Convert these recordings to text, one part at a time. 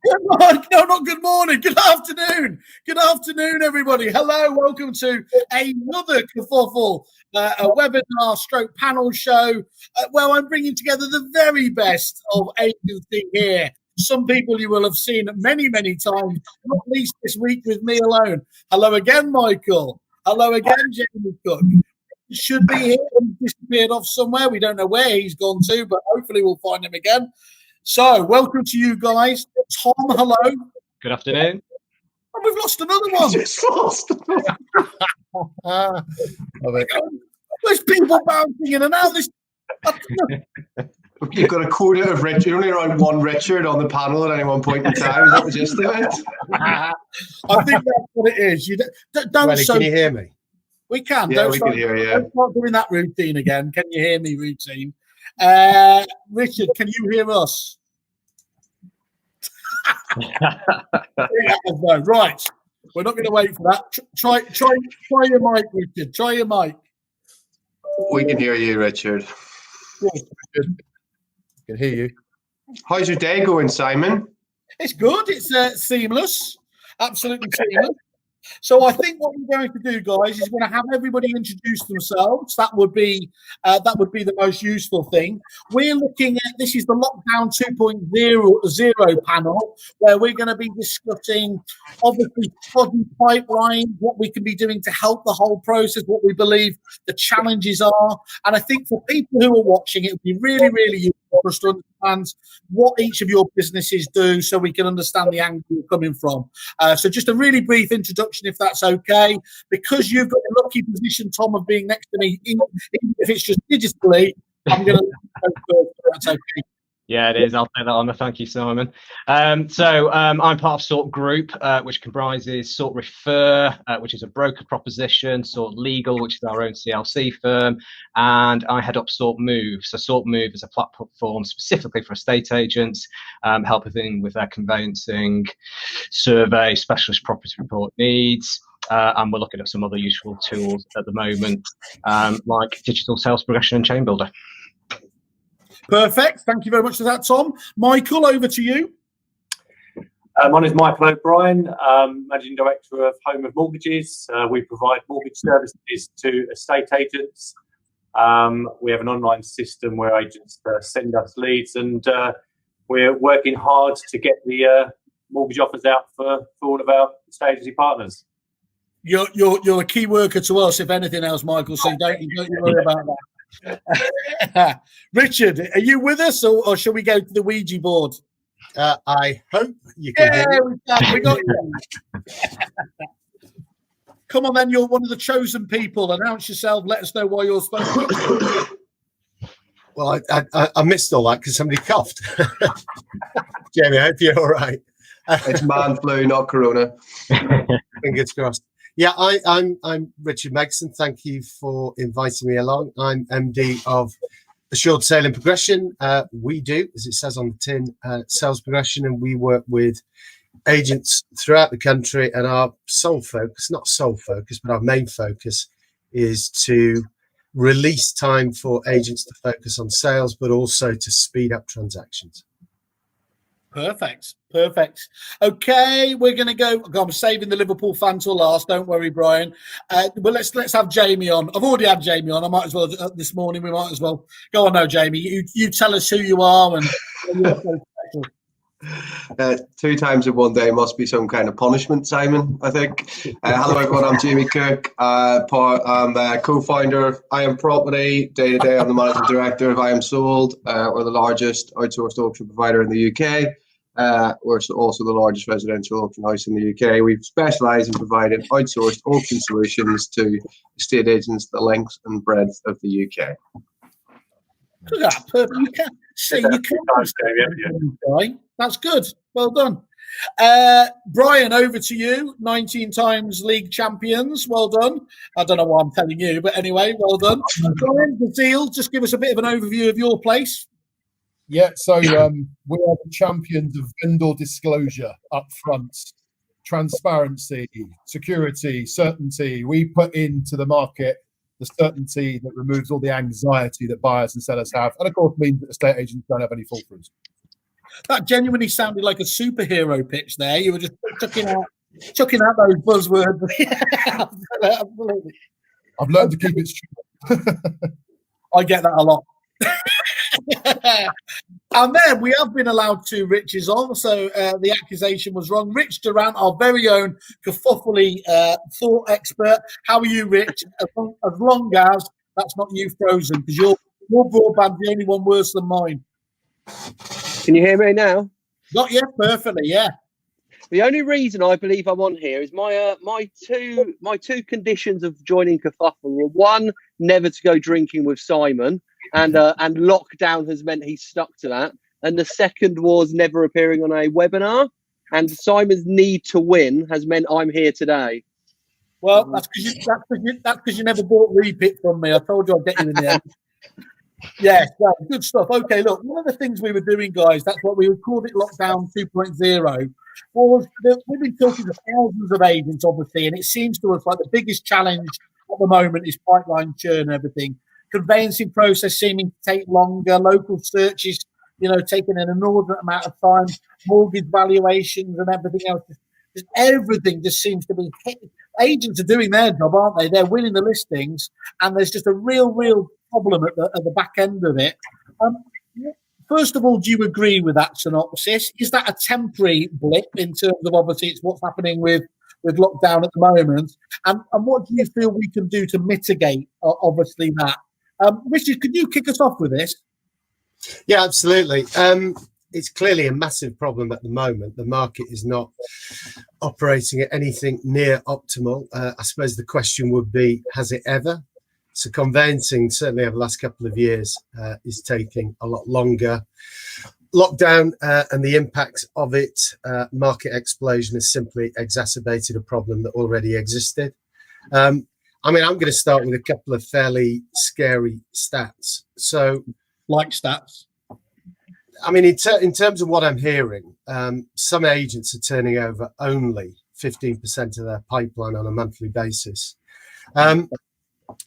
No, not good morning. Good afternoon. Good afternoon, everybody. Hello, welcome to another Kerfuffle, a webinar stroke panel show where I'm bringing together the very best of agency here. Some people you will have seen many, many times, not least this week with me alone. Hello again, Michael. Hello again, Jamie Cook. He should be here. He disappeared off somewhere. We don't know where he's gone to, but hopefully we'll find him again. So, welcome to you guys. Tom, hello. Good afternoon. And we've lost another one. Just lost. There's people bouncing in and out. You've got a quota of Richard. You're only around one Richard on the panel at any one point in time. Is that the gist of it? I think that's what it is. You don't. Really, can you hear me? We can. Yeah, we can hear you. Don't start doing that routine again. Can you hear me? Routine. Richard, can you hear us? Right. We're not going to wait for that. Try your mic, Richard. Try your mic. We can hear you, Richard. Good. Can hear you. How's your day going, Simon? It's good. It's seamless. Absolutely seamless. So I think what we're going to do, guys, is we're going to have everybody introduce themselves. That would be the most useful thing. We're looking at this is the Lockdown 2.0 panel, where we're going to be discussing obviously project pipeline, what we can be doing to help the whole process, what we believe the challenges are, and I think for people who are watching, it would be really, really useful for us to understand what each of your businesses do, so we can understand the angle you're coming from. So just a really brief introduction, if that's okay, because you've got the lucky position, Tom, of being next to me, even if it's just digitally. I'm going to go first, if that's okay. Yeah, it is. I'll take that on. Thank you, Simon. I'm part of Sort Group, which comprises Sort Refer, which is a broker proposition, Sort Legal, which is our own CLC firm, and I head up Sort Move. So Sort Move is a platform specifically for estate agents, helping with their conveyancing, survey, specialist property report needs. And we're looking at some other useful tools at the moment, like digital sales progression and chain builder. Perfect. Thank you very much for that, Tom. Michael, over to you. My name is Michael O'Brien, Managing Director of Home of Mortgages. We provide mortgage services to estate agents. We have an online system where agents send us leads, and we're working hard to get the mortgage offers out for all of our estate agency partners. You're a key worker to us, if anything else, Michael, so don't you worry about that. Richard, are you with us, or shall we go to the Ouija board? I hope you can hear me. We got you. Come on then, you're one of the chosen people. Announce yourself, let us know why you're supposed to. Well, I missed all that because somebody coughed. Jamie, I hope you're all right. It's man flu, not corona. Fingers crossed. Yeah, I'm Richard Megson. Thank you for inviting me along. I'm MD of Assured Sale and Progression. We do, as it says on the tin, sales progression, and we work with agents throughout the country. And our sole focus, not sole focus, but our main focus is to release time for agents to focus on sales, but also to speed up transactions. Perfect. Okay, we're going to go. I'm saving the Liverpool fan till last. Don't worry, Brian. Well, let's have Jamie on. I've already had Jamie on. I might as well this morning. We might as well go on now, Jamie. You tell us who you are and. You're so special. 2 times in one day must be some kind of punishment, Simon, I think. Hello, everyone. I'm Jamie Cook. I'm co-founder of I Am Property. Day-to-day, I'm the managing director of I Am Sold. We're the largest outsourced auction provider in the UK. We're also the largest residential auction house in the UK. We specialise in providing outsourced auction solutions to estate agents the length and breadth of the UK. Look at that. Perfect. You can see. You can. That's good. Well done. Brian, over to you. 19 times league champions. Well done. I don't know why I'm telling you, but anyway, well done. Brian, the deal. Just give us a bit of an overview of your place. Yeah, so we are the champions of vendor disclosure up front, transparency, security, certainty. We put into the market the certainty that removes all the anxiety that buyers and sellers have, and of course means that estate agents don't have any fall-throughs. That genuinely sounded like a superhero pitch there. You were just chucking out those buzzwords. Absolutely. I've learned to keep it short. I get that a lot. And then we have been allowed to Rich is on, so the accusation was wrong. Rich Durant, our very own Kerfuffle thought expert. How are you, Rich? As long as that's not you frozen, because your broadband's the only one worse than mine. Can you hear me now? Not yet, perfectly, yeah. The only reason I believe I'm on here is my two conditions of joining Kerfuffle were, one, never to go drinking with Simon, and lockdown has meant he's stuck to that. And the second was never appearing on a webinar. And Simon's need to win has meant I'm here today. Well, that's because you never bought Repeat from me. I told you I'd get you in the end. Yes, well, good stuff. Okay, look, one of the things we were doing, guys, that's what we would call it Lockdown 2.0, was that we've been talking to thousands of agents, obviously, and it seems to us like the biggest challenge at the moment is pipeline churn and everything. Conveyancing process seeming to take longer, local searches, taking an inordinate amount of time, mortgage valuations and everything else. Just everything just seems to be hit. Agents are doing their job, aren't they? They're winning the listings, and there's just a real problem at the back end of it. First of all, do you agree with that synopsis? Is that a temporary blip in terms of, obviously, it's what's happening with lockdown at the moment? And what do you feel we can do to mitigate, obviously, that? Richard, could you kick us off with this? Yeah, absolutely. It's clearly a massive problem at the moment. The market is not operating at anything near optimal. I suppose the question would be, has it ever? So conveyancing, certainly over the last couple of years, is taking a lot longer. Lockdown and the impacts of it, market explosion has simply exacerbated a problem that already existed. I'm going to start with a couple of fairly scary stats. So, like stats? In terms of what I'm hearing, some agents are turning over only 15% of their pipeline on a monthly basis. And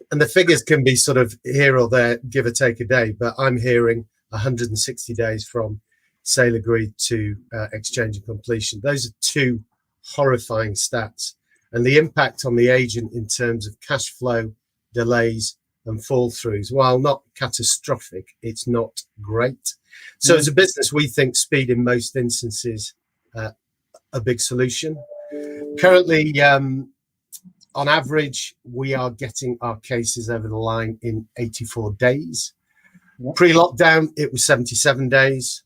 the figures can be sort of here or there, give or take a day, but I'm hearing 160 days from sale agreed to exchange and completion. Those are two horrifying stats. And the impact on the agent in terms of cash flow, delays and fall throughs, while not catastrophic, it's not great. So as a business, we think speed in most instances a big solution. Currently, on average, we are getting our cases over the line in 84 days. Pre-lockdown, it was 77 days.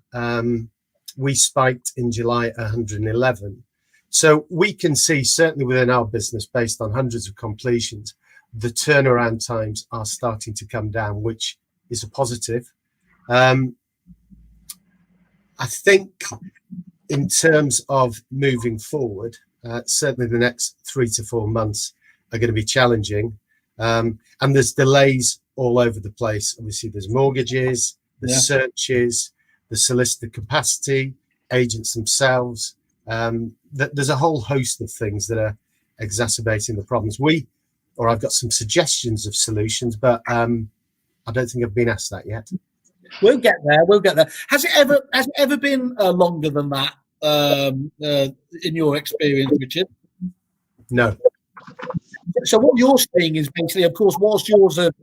We spiked in July at 111. So we can see, certainly within our business, based on hundreds of completions, the turnaround times are starting to come down, which is a positive. I think in terms of moving forward, certainly the next 3 to 4 months are going to be challenging. And there's delays all over the place. Obviously, there's mortgages, there's searches, the solicitor capacity, agents themselves. There's a whole host of things that are exacerbating the problems. I've got some suggestions of solutions, but I don't think I've been asked that yet. We'll get there. Has it ever been longer than that in your experience, Richard? No. So what you're saying is basically, of course, whilst yours have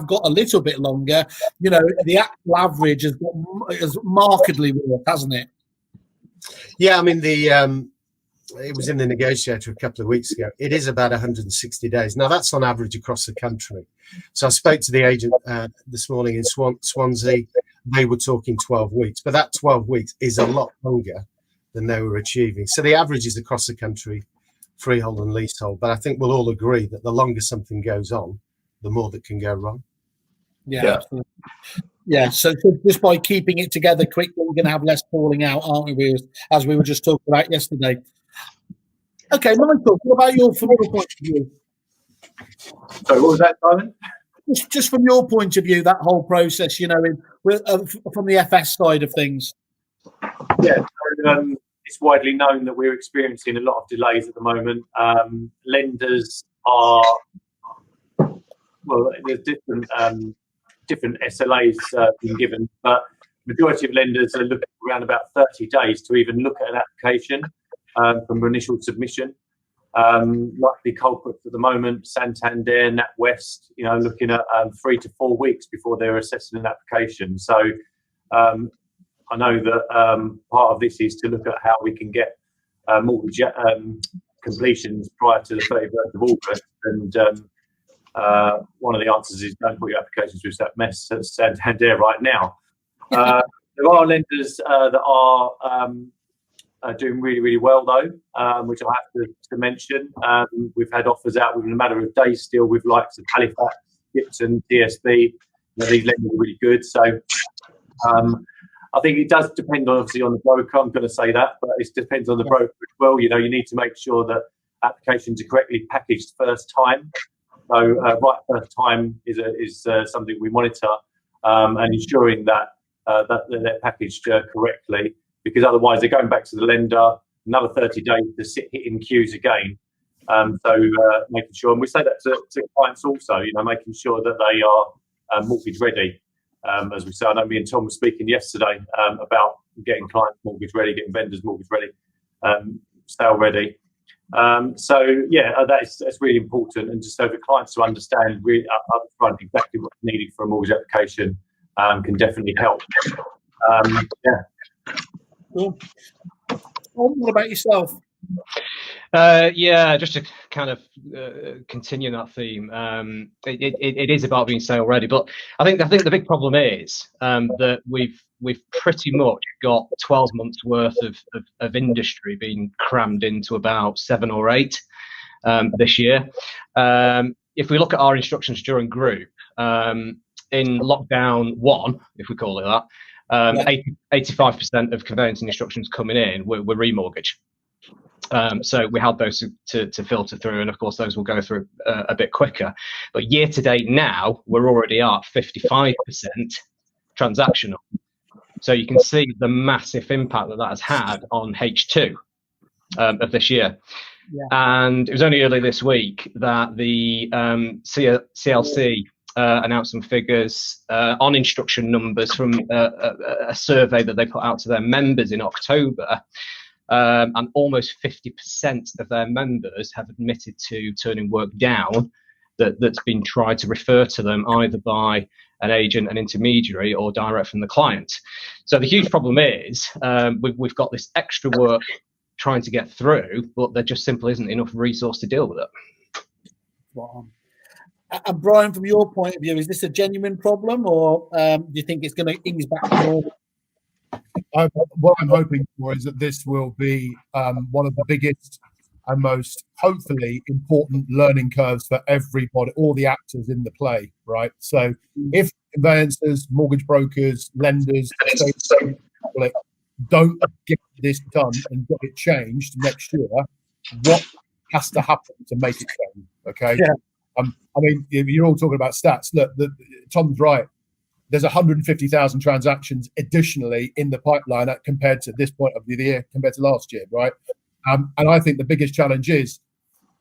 got a little bit longer, the actual average has markedly worse, hasn't it? Yeah, it was in the negotiator a couple of weeks ago. It is about 160 days. Now, that's on average across the country. So I spoke to the agent this morning in Swansea. They were talking 12 weeks, but that 12 weeks is a lot longer than they were achieving. So the average is across the country, freehold and leasehold. But I think we'll all agree that the longer something goes on, the more that can go wrong. Yeah. Absolutely. Yeah, so just by keeping it together quickly, we're going to have less falling out, aren't we, as we were just talking about yesterday. Okay, Michael, what about from your point of view? Sorry, what was that, Simon? Just from your point of view, that whole process, from the FS side of things. Yeah, so, it's widely known that we're experiencing a lot of delays at the moment. Lenders are, there's different SLAs being given, but majority of lenders are looking around about 30 days to even look at an application from initial submission. Likely culprits at the moment, Santander, NatWest, looking at 3 to 4 weeks before they're assessing an application. So I know that part of this is to look at how we can get mortgage completions prior to the 31st of August. And one of the answers is don't put your applications through that mess at Santander right now. There are lenders that are doing really, really well, though, which I have to mention. We've had offers out within a matter of days still with likes of Halifax, Gibson, DSB. These lenders are really good. So I think it does depend, obviously, on the broker. I'm going to say that, but it depends on the broker as well. You need to make sure that applications are correctly packaged first time. So right first time is something we monitor, and ensuring that they're packaged correctly, because otherwise they're going back to the lender another 30 days to sit hitting queues again. So making sure, and we say that to clients also, making sure that they are mortgage ready. As we say, I know me and Tom were speaking yesterday about getting clients mortgage ready, getting vendors mortgage ready, sale ready. So that's really important, and just so the clients to understand really upfront exactly what's needed for a mortgage application can definitely help. Cool. What about yourself? Just to kind of continue that theme, it is about being sale ready, but I think the big problem is that we've pretty much got 12 months worth of industry being crammed into about 7 or 8 this year. If we look at our instructions during group, in lockdown 1, if we call it that, 85% of conveyancing instructions coming in were remortgage. So we had those to filter through, and of course those will go through a bit quicker. But year to date now, we're already at 55% transactional. So you can see the massive impact that has had on H2 of this year. Yeah. And it was only early this week that the CLC announced some figures on instruction numbers from a survey that they put out to their members in October. And almost 50% of their members have admitted to turning work down that's been tried to refer to them either by an agent, an intermediary, or direct from the client. So the huge problem is we've got this extra work trying to get through, but there just simply isn't enough resource to deal with it. Wow. And Brian, from your point of view, is this a genuine problem, or do you think it's going to ease back to normal? What I'm hoping for is that this will be one of the biggest and most, hopefully, important learning curves for everybody, all the actors in the play, right? So if conveyancers, mortgage brokers, lenders, public don't get this done and get it changed next year, what has to happen to make it change, okay? Yeah. I mean, you're all talking about stats. Look, Tom's right. There's 150,000 transactions additionally in the pipeline compared to this point of the year, compared to last year, right? And I think the biggest challenge is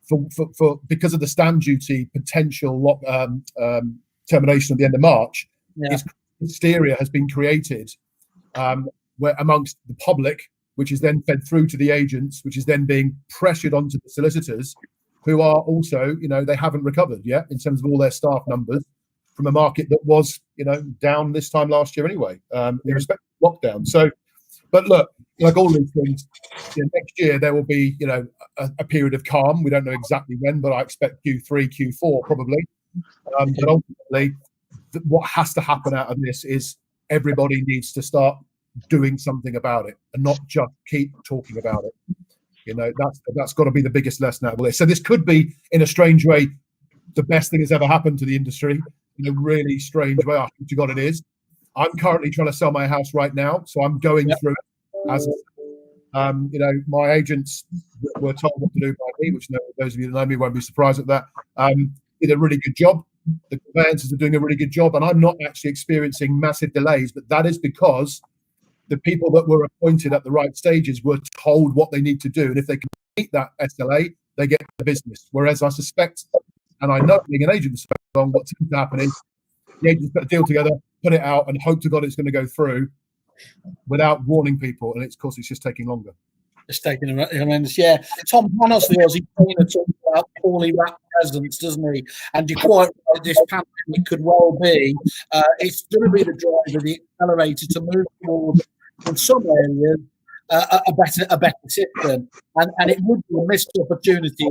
for because of the stamp duty potential termination at the end of March, is hysteria has been created where amongst the public, which is then fed through to the agents, which is then being pressured onto the solicitors, who are also, they haven't recovered yet in terms of all their staff numbers from a market that was, down this time last year anyway, in respect to lockdown. So, but look, like all these things, next year there will be, a period of calm. We don't know exactly when, but I expect Q3, Q4 probably. But ultimately, what has to happen out of this is everybody needs to start doing something about it and not just keep talking about it. That's got to be the biggest lesson out of this. So this could be, in a strange way, the best thing that's ever happened to the industry. In a really strange way, I think to God it is. I'm currently trying to sell my house right now, so I'm going through it as my agents were told what to do by me, which those of you that know me won't be surprised at that. Did a really good job. The conveyancers are doing a really good job, and I'm not actually experiencing massive delays, but that is because the people that were appointed at the right stages were told what they need to do, and if they can meet that SLA, they get the business. Whereas I suspect, and I know being an agent for so long, what tends to happen is the agents put a deal together, put it out, and hope to God it's going to go through. without warning people, and of course it's just taking longer. It's taking a tremendous, yeah. Tom Panos, the Aussie trainer, talks about poorly wrapped presents, doesn't he? And you're quite right, this pandemic could well be, it's going to be the driver, the accelerator to move towards, in some areas, a better system. And it would be a missed opportunity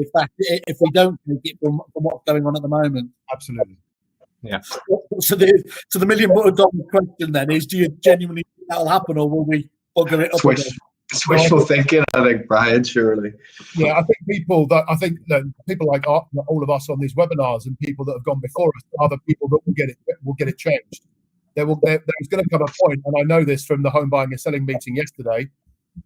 if we don't take it from what's going on at the moment. Absolutely. Yeah. So the $1,000,000 question then is: do you genuinely think that'll happen, or will we bugger it up again? It's wishful thinking, I think, Brian. Surely. Yeah, I think people like all of us on these webinars and people that have gone before us, are the people that will get it changed. There's going to come a point, and I know this from the home buying and selling meeting yesterday,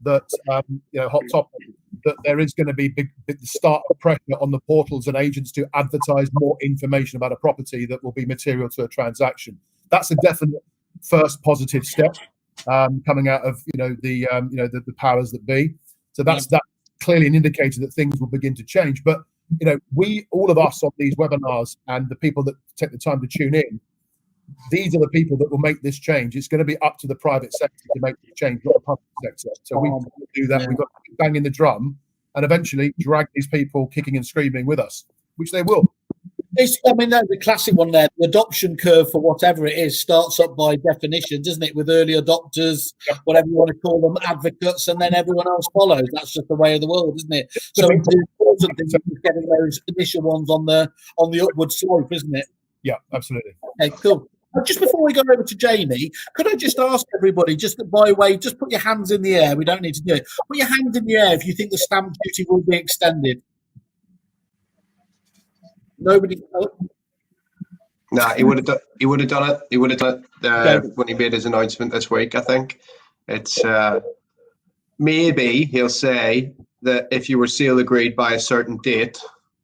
that hot topic, that there is going to be the start of pressure on the portals and agents to advertise more information about a property that will be material to a transaction. That's a definite first positive step coming out of the powers that be. So that's clearly an indicator that things will begin to change. But all of us on these webinars and the people that take the time to tune in, these are the people that will make this change. It's going to be up to the private sector to make the change, not the public sector. So we've got to do that. Yeah. We've got to bang in the drum and eventually drag these people kicking and screaming with us, which they will. There's the classic one there. The adoption curve for whatever it is starts up by definition, doesn't it? With early adopters, whatever you want to call them, advocates, and then everyone else follows. That's just the way of the world, isn't it? So the important thing is getting those initial ones on the upward slope, isn't it? Yeah, absolutely. Okay, cool. Just before we go over to Jamie, could I just ask everybody, just by way, just put your hands in the air. We don't need to do it. Put your hands in the air if you think the stamp duty will be extended. Nobody. Nah, he would have done it. He would have done it when he made his announcement this week. I think it's maybe he'll say that if you were sale agreed by a certain date,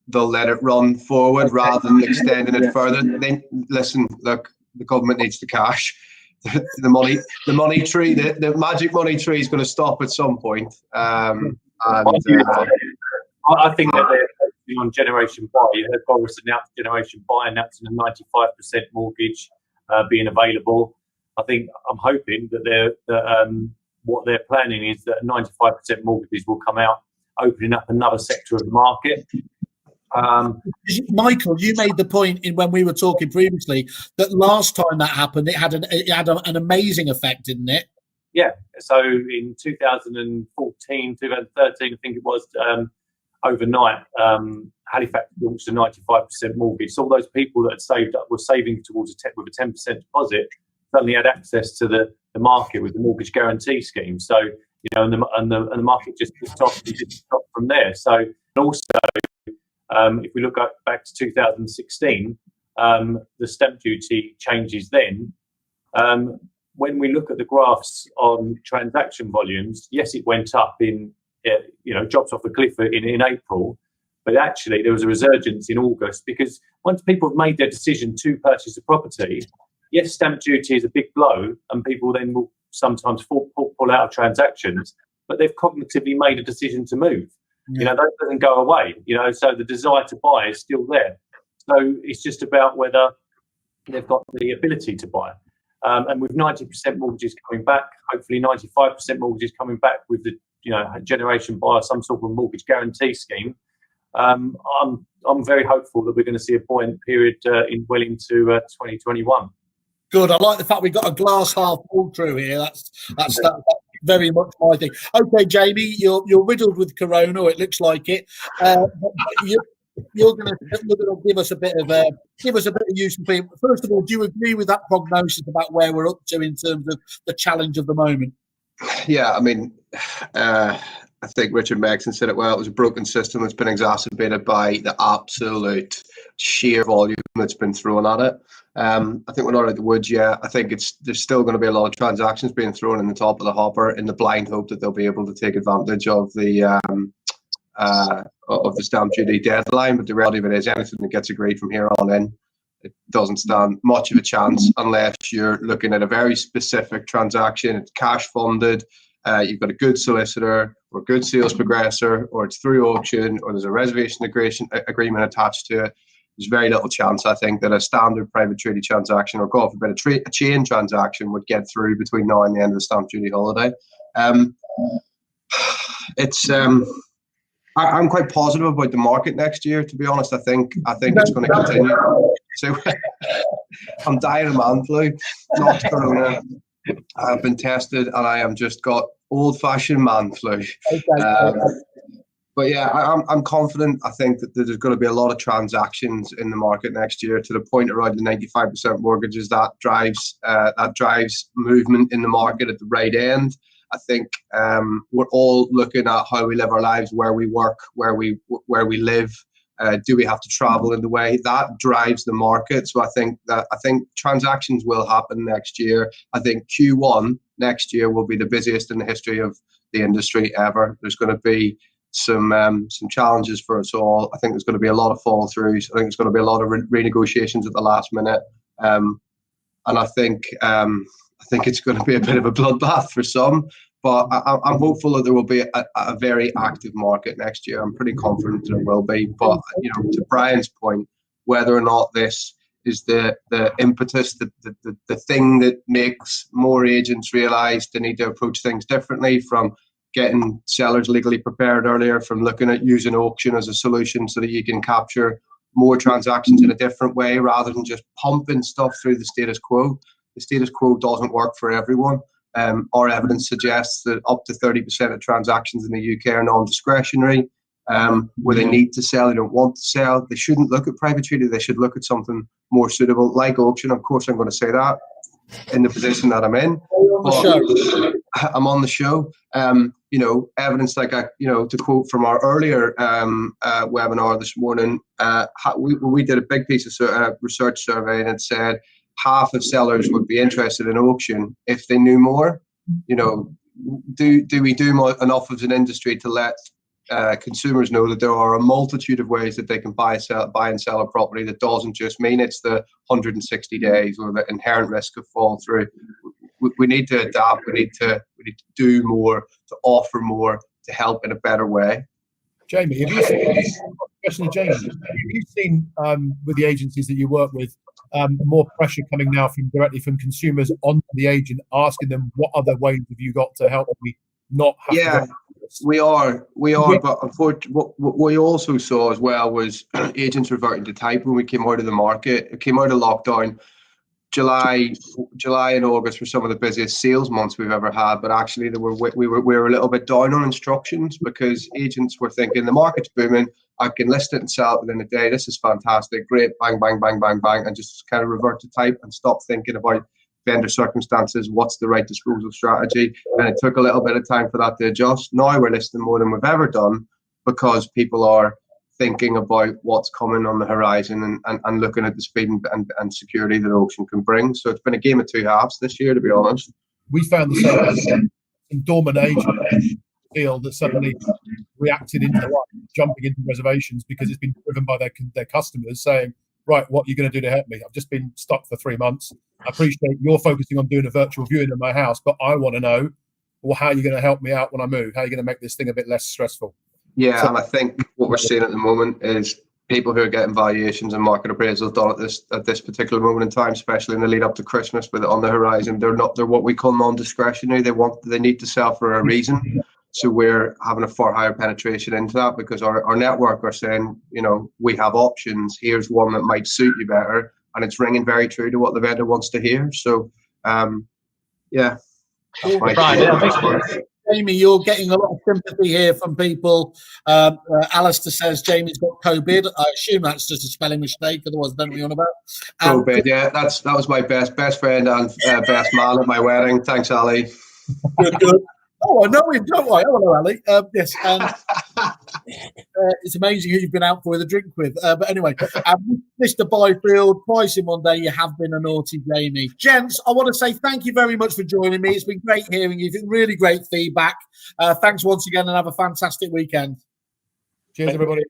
they'll let it run forward rather than extending it further. Then listen, look, the government needs the cash. The money tree, the magic money tree is going to stop at some point. I think that they're focusing on Generation Buy. You heard Boris announce Generation Buy, announcing a 95% mortgage being available. I'm hoping that what they're planning is that 95% mortgages will come out, opening up another sector of the market. Michael, you made the point when we were talking previously that last time that happened, it had an amazing effect, didn't it? Yeah. So in 2014, 2013, I think it was, overnight, Halifax launched a 95% mortgage. So all those people that had saved up were saving towards with a 10% deposit suddenly had access to the market with the mortgage guarantee scheme. So and the market just stopped from there. So and also. If we look back to 2016, the stamp duty changes then. When we look at the graphs on transaction volumes, yes, it went up dropped off a cliff in April, but actually there was a resurgence in August because once people have made their decision to purchase a property, yes, stamp duty is a big blow and people then will sometimes pull out of transactions, but they've cognitively made a decision to move. Yeah. That doesn't go away, so the desire to buy is still there. So it's just about whether they've got the ability to buy. And with 90% mortgages coming back, hopefully 95% mortgages coming back with the, Generation Buy or some sort of mortgage guarantee scheme, I'm very hopeful that we're going to see a buoyant period well into 2021. Good. I like the fact we've got a glass half full through here. That's very much my thing. Okay, Jamie, you're riddled with corona. It looks like it. You're going to give us a bit of useful thing. First of all, do you agree with that prognosis about where we're up to in terms of the challenge of the moment? Yeah, I think Richard Megson said it well. It was a broken system that's been exacerbated by the absolute sheer volume that's been thrown at it. I think we're not out of the woods yet. I think there's still going to be a lot of transactions being thrown in the top of the hopper in the blind hope that they'll be able to take advantage of the stamp duty deadline. But the reality of it is, anything that gets agreed from here on in, it doesn't stand much of a chance unless you're looking at a very specific transaction. It's cash funded. You've got a good solicitor or a good sales progressor, or it's through auction, or there's a reservation agreement attached to it. there's very little chance, I think, that a standard private treaty transaction, or God forbid, a chain transaction would get through between now and the end of the stamp duty holiday. I'm quite positive about the market next year, to be honest. I think it's going to continue. So I'm dying of man flu, not corona. I've been tested and I am just got old-fashioned man flu. But yeah, I'm confident. I think that there's going to be a lot of transactions in the market next year, to the point around the 95% mortgages. That drives movement in the market at the right end. I think we're all looking at how we live our lives, where we work, where we live. Do we have to travel in the way that drives the market? So I think transactions will happen next year. I think Q1 next year will be the busiest in the history of the industry ever. There's going to be some challenges for us all. I think there's going to be a lot of fall throughs. I think there's going to be a lot of renegotiations at the last minute, and I think it's going to be a bit of a bloodbath for some. But I'm hopeful that there will be a very active market next year. I'm pretty confident there will be. But to Brian's point, whether or not this is the impetus, the thing that makes more agents realise they need to approach things differently, from getting sellers legally prepared earlier, from looking at using auction as a solution so that you can capture more transactions in a different way rather than just pumping stuff through the status quo. The status quo doesn't work for everyone. Our evidence suggests that up to 30% of transactions in the UK are non-discretionary, where they need to sell, they don't want to sell. They shouldn't look at private treaty. They should look at something more suitable, like auction. Of course, I'm going to say that in the position that I'm in. I'm on the show. Evidence like to quote from our earlier webinar this morning, we did a big piece of research survey, and it said half of sellers would be interested in auction if they knew more. Do we do enough as an industry to let consumers know that there are a multitude of ways that they can buy and sell a property? That doesn't just mean it's the 160 days or the inherent risk of fall through. We need to adapt. We need to do more, to offer more, to help in a better way. Jamie, especially Jamie, have you seen with the agencies that you work with more pressure coming now directly from consumers onto the agent, asking them what other ways have you got to help me not have to go? We are, but unfortunately, what we also saw as well was agents reverting to type when we came out of the market. It came out of lockdown. July and August were some of the busiest sales months we've ever had, but actually we were a little bit down on instructions, because agents were thinking the market's booming, I can list it and sell it within a day, this is fantastic, great, bang, bang, bang, bang, bang, and just kind of revert to type and stop thinking about vendor circumstances, what's the right disposal strategy. And it took a little bit of time for that to adjust. Now we're listing more than we've ever done, because people are thinking about what's coming on the horizon and looking at the speed and security that auction can bring. So it's been a game of two halves this year, to be honest. We found the same dormant agent deal that suddenly reacted into life, jumping into reservations because it's been driven by their customers saying, right, what are you going to do to help me? I've just been stuck for 3 months. I appreciate you're focusing on doing a virtual viewing of my house, but I want to know, well, how are you going to help me out when I move? How are you going to make this thing a bit less stressful? Yeah, and I think what we're seeing at the moment is people who are getting valuations and market appraisals done at this particular moment in time, especially in the lead up to Christmas, with it on the horizon. They're what we call non-discretionary. They need to sell for a reason. So we're having a far higher penetration into that, because our network are saying, we have options. Here's one that might suit you better, and it's ringing very true to what the vendor wants to hear. So, yeah. Jamie, you're getting a lot of sympathy here from people. Alistair says Jamie's got COVID. I assume that's just a spelling mistake. Otherwise, don't we on about COVID? Yeah, that was my best friend and best man at my wedding. Thanks, Ali. Good. Oh, I know him, don't I? Hello, Ali. Yes, it's amazing who you've been out with a drink with. But anyway, Mr. Byfield, twice in one day, you have been a naughty Jamie. Gents, I want to say thank you very much for joining me. It's been great hearing you. It's been really great feedback. Thanks once again, and have a fantastic weekend. Cheers, everybody.